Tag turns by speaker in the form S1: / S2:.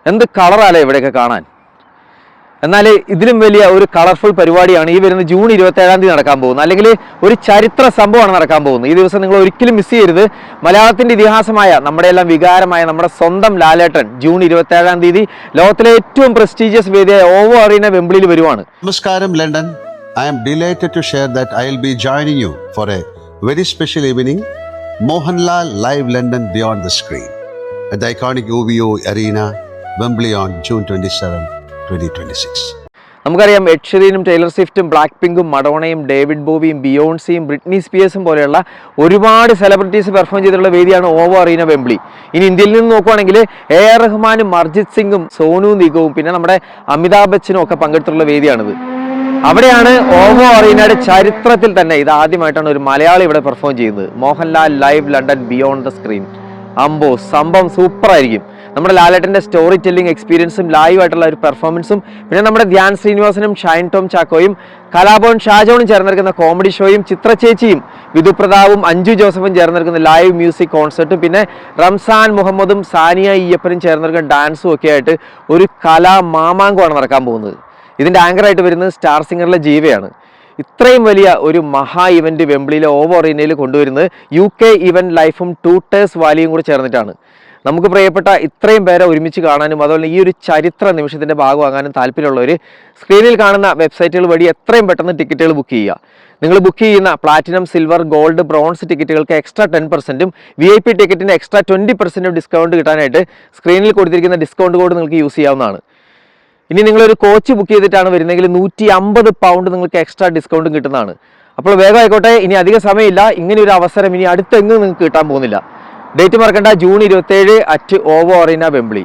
S1: എന്ത് കളറാലേ ഇവിടെയൊക്കെ കാണാൻ. എന്നാൽ ഇതിലും വലിയ ഒരു കളർഫുൾ പരിപാടിയാണ് ഈ വരുന്ന ജൂൺ 27-ാം തീയതി നടക്കാൻ പോകുന്നത്. അല്ലെങ്കിൽ ഒരു ചരിത്ര സംഭവമാണ് നടക്കാൻ പോകുന്നത്. ഈ ദിവസം നിങ്ങൾ ഒരിക്കലും മിസ് ചെയ്യരുത്. മലയാളത്തിന്റെ ഇതിഹാസമായ നമ്മുടെ എല്ലാം വികാരമായ നമ്മുടെ സ്വന്തം ലാലേട്ടൻ ജൂൺ 27-ാം തീയതി ലോകത്തിലെ ഏറ്റവും പ്രസ്റ്റീജിയസ് വേദിയായ ഓവോ അറീന വെംബ്ലിയിൽ വരുവാണ്.
S2: നമസ്കാരം London. I am delighted to share that I will be joining you for a very special evening, Mohanlal Live London Beyond the Screen at the iconic OVO Arena, Wembley on June 27, 2026.
S1: നമുക്കറിയാം Ed ഷീറനും Taylor സ്വിഫ്റ്റും black പിങ്കും മഡോണയും David ബോവിയും ബിയോൺസിയും Britney സ്പിയേഴ്സും പോലെയുള്ള ഒരുപാട് celebrities perform ചെയ്തിട്ടുള്ള വേദിയാണ് ഓവോ arena Wembley. ഇനി ഇന്ത്യയിൽ നിന്ന് നോക്കുവാണെങ്കിൽ AR റഹ്മാനും അർജിത് സിംഗും സോനു നിഗവും പിന്നെ നമ്മുടെ അമിതാഭ് ബച്ചനും ഒക്കെ പങ്കെടുത്തിട്ടുള്ള വേദിയാണിത്. അവിടെയാണ് ഓവോ അറീനയുടെ ചരിത്രത്തിൽ തന്നെ ഇത് ആദ്യമായിട്ടാണ് ഒരു മലയാളി ഇവിടെ പെർഫോം ചെയ്യുന്നത്. Mohanlal live London beyond the screen. അമ്പോ സംഭവം സൂപ്പറായിരിക്കും. നമ്മുടെ ലാലേട്ടൻ്റെ സ്റ്റോറി ടെല്ലിംഗ് എക്സ്പീരിയൻസും ലൈവ് ആയിട്ടുള്ള ഒരു പെർഫോമൻസും പിന്നെ നമ്മുടെ ധ്യാൻ ശ്രീനിവാസനും ഷൈൻ ടോം ചാക്കോയും കലാഭവൻ ഷാജോണും ചേർന്നെടുക്കുന്ന കോമഡി ഷോയും ചിത്ര ചേച്ചിയും വിധുപ്രതാവും അഞ്ജു ജോസഫും ചേർന്നെടുക്കുന്ന ലൈവ് മ്യൂസിക് കോൺസെർട്ടും പിന്നെ റംസാൻ മുഹമ്മദും സാനിയ ഈയപ്പനും ചേർന്നെടുക്കുന്ന ഡാൻസും ഒക്കെ ആയിട്ട് ഒരു കലാ മാമാങ്കമാണ് നടക്കാൻ പോകുന്നത്. ഇതിൻ്റെ ആങ്കറായിട്ട് വരുന്നത് സ്റ്റാർ സിംഗറിലെ ജീവയാണ്. ഇത്രയും വലിയ ഒരു മഹാ ഇവന്റ് വെംബ്ലിയിലെ ഓവോ അറീനയിൽ കൊണ്ടുവരുന്നത് UK ഇവന്റ് ലൈഫും ടൂട്ടേഴ്സ് വാലിയും കൂടി ചേർന്നിട്ടാണ്. നമുക്ക് പ്രിയപ്പെട്ട ഇത്രയും പേരെ ഒരുമിച്ച് കാണാനും അതുപോലെ ഈ ഒരു ചരിത്ര നിമിഷത്തിൻ്റെ ഭാഗമാകാനും താല്പര്യമുള്ളവർ സ്ക്രീനിൽ കാണുന്ന വെബ്സൈറ്റുകൾ വഴി എത്രയും പെട്ടെന്ന് ടിക്കറ്റുകൾ ബുക്ക് ചെയ്യുക. നിങ്ങൾ ബുക്ക് ചെയ്യുന്ന പ്ലാറ്റിനം, സിൽവർ, ഗോൾഡ്, ബ്രോൺസ് ടിക്കറ്റുകൾക്ക് എക്സ്ട്രാ 10%ഉം VIP ടിക്കറ്റിന് എക്സ്ട്രാ 20% ഡിസ്കൗണ്ട് കിട്ടാനായിട്ട് സ്ക്രീനിൽ കൊടുത്തിരിക്കുന്ന ഡിസ്കൗണ്ട് കോഡ് നിങ്ങൾക്ക് യൂസ് ചെയ്യാവുന്നതാണ്. ഇനി നിങ്ങളൊരു കോച്ച് ബുക്ക് ചെയ്തിട്ടാണ് വരുന്നതെങ്കിൽ £150 നിങ്ങൾക്ക് എക്സ്ട്രാ ഡിസ്കൗണ്ടും കിട്ടുന്നതാണ്. അപ്പോൾ വേഗം ആയിക്കോട്ടെ, ഇനി അധിക സമയമില്ല. ഇങ്ങനെ ഒരു അവസരം ഇനി അടുത്തെങ്ങും നിങ്ങൾക്ക് കിട്ടാൻ പോകുന്നില്ല. ഡേറ്റ് മറക്കണ്ട, ജൂൺ 27 അറ്റ് ഓവോ അറീന വെംബ്ലി.